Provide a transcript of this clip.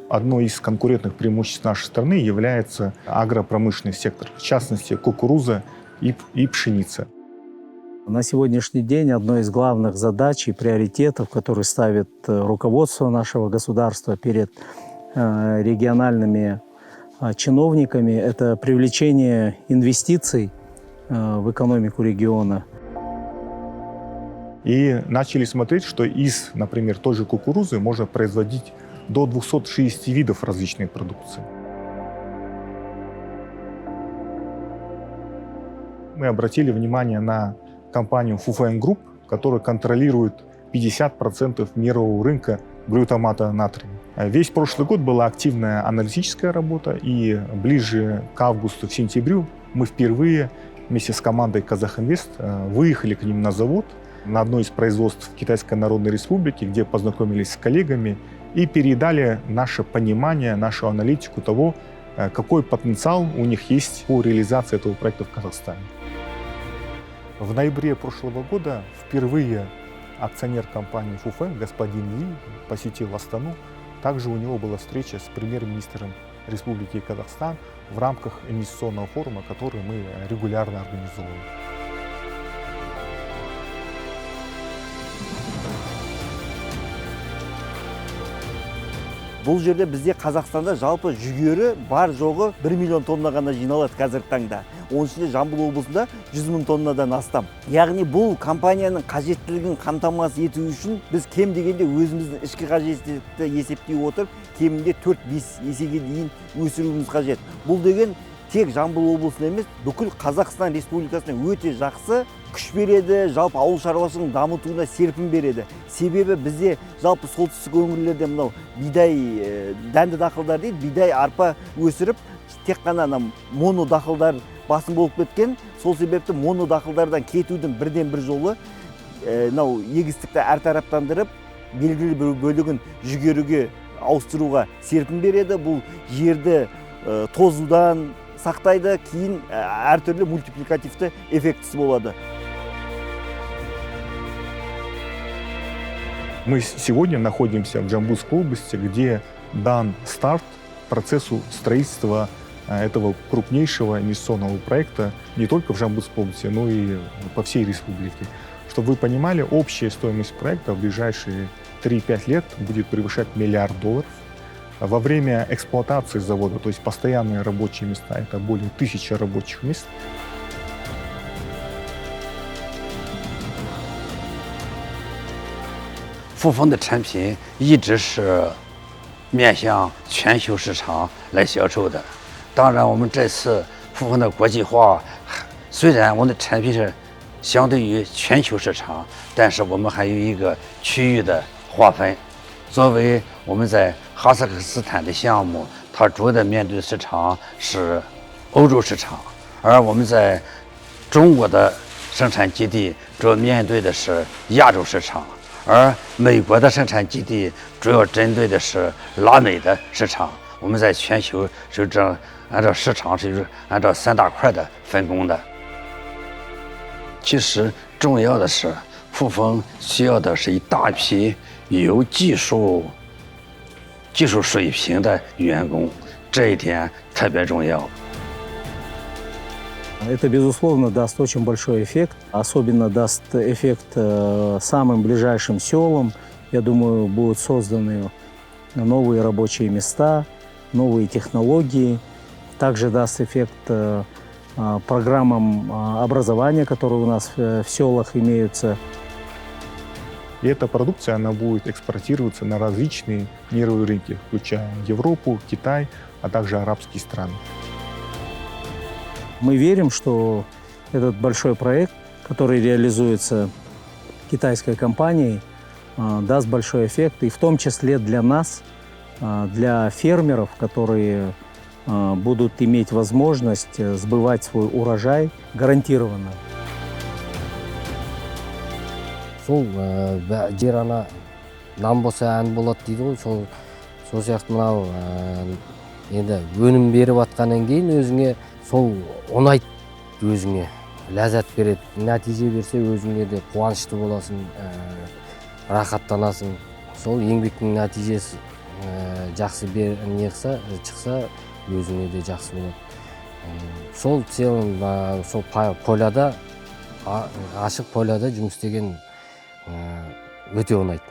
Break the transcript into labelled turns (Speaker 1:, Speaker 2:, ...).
Speaker 1: Одно из конкурентных преимуществ нашей страны является агропромышленный сектор, в частности, кукуруза и пшеница.
Speaker 2: На сегодняшний день одной из главных задач и приоритетов, которые ставит руководство нашего государства перед региональными чиновниками, это привлечение инвестиций в экономику региона.
Speaker 1: И начали смотреть, что из, например, той же кукурузы можно производить до 260 видов различной продукции. Мы обратили внимание на компанию Fufeng Group, которая контролирует 50% мирового рынка глютамата натрия. Весь прошлый год была активная аналитическая работа, и ближе к августу, в сентябрю мы впервые вместе с командой Казахинвест выехали к ним на завод, на одно из производств Китайской Народной Республики, где познакомились с коллегами и передали наше понимание, нашу аналитику того, какой потенциал у них есть по реализации этого проекта в Казахстане. В ноябре прошлого года впервые акционер компании Fufeng, господин Ли, посетил Астану. Также у него была встреча с премьер-министром Республики Казахстан в рамках инвестиционного форума, который мы регулярно организовываем.
Speaker 3: Бұл жерде бізде Қазақстанда жалпы жүгері бар жоғы 1 миллион тонна ғана жиналады қазіргі таңда. Оның ішінде Жамбыл облысында 100 мың тоннадан астам. Яғни бұл компанияның қажеттілігін қамтамасыз ету үшін біз кем дегенде өзіміздің ішкі қажеттілікті есептей отырып, кемінде 4-5 есеге дейін өсіруіміз қажет. Бұл деген тек Жамбыл облысына емес, бүкіл Қазақстан Республикасына өте жақсы күш береді, жалпы ауыл шаруашылығын дамытуына серпін береді. Себебі бізде жалпы солтүстік өңірлерде мынау бидай дәнді дақылдар дейді, бидай арпа өсіріп, тек қана моно дақылдар басым болып кеткен. Сол себепті моно дақылдардан кетудің бірден бір жолы егістікті әртараптандырып, белгілі бір бөлігін жүгеріге ауыстыруға серпін береді. Бұл жерді тозудан сақтайды, кейін әртүрлі мультипликативті эффектісі болады.
Speaker 1: Мы сегодня находимся в Джамбульской области, где дан старт процессу строительства этого крупнейшего инвестиционного проекта не только в Джамбульской области, но и по всей республике. Чтобы вы понимали, общая стоимость проекта в ближайшие 3-5 лет будет превышать $1 миллиард. Во время эксплуатации завода, то есть постоянные рабочие места, это более 1000 рабочих мест.
Speaker 4: Fufeng 的产品一直是面向全球市场来销售的。当然，我们这次Fufeng的国际化，虽然我们的产品是相对于全球市场，但是我们还有一个区域的划分。作为我们在哈萨克斯坦的项目，它主要的面对的市场是欧洲市场，而我们在中国的生产基地主要面对的是亚洲市场。而美国的生产基地主要针对的是拉美的市场，我们在全球是这样按照市场是按照3大块的分工的。其实重要的是Fufeng需要的是一大批有技术水平的员工，这一点特别重要。
Speaker 2: Это, безусловно, даст очень большой эффект. Особенно даст эффект самым ближайшим селам. Я думаю, будут созданы новые рабочие места, новые технологии. Также даст эффект программам образования, которые у нас в селах имеются.
Speaker 1: И эта продукция, она будет экспортироваться на различные мировые рынки, включая Европу, Китай, а также арабские страны.
Speaker 2: Мы верим, что этот большой проект, который реализуется китайской компанией, даст большой эффект, и в том числе для нас, для фермеров, которые будут иметь возможность сбывать свой урожай гарантированно.
Speaker 5: Сол жер ана нам болса ән болады дейді ғой, сол сияқты мынау енді өнім беріп атқаннан кейін өзіңе сол ұнайды, өзіңе ләззат береді. Нәтиже берсе өзіңе де қуанышты боласың, рахаттанасың. Сол еңбектің нәтижесі жақсы не қылса шықса өзіңе де жақсы болады. Сол целом сол поляда ашық поляда жұмыс істеген өте ұнайды.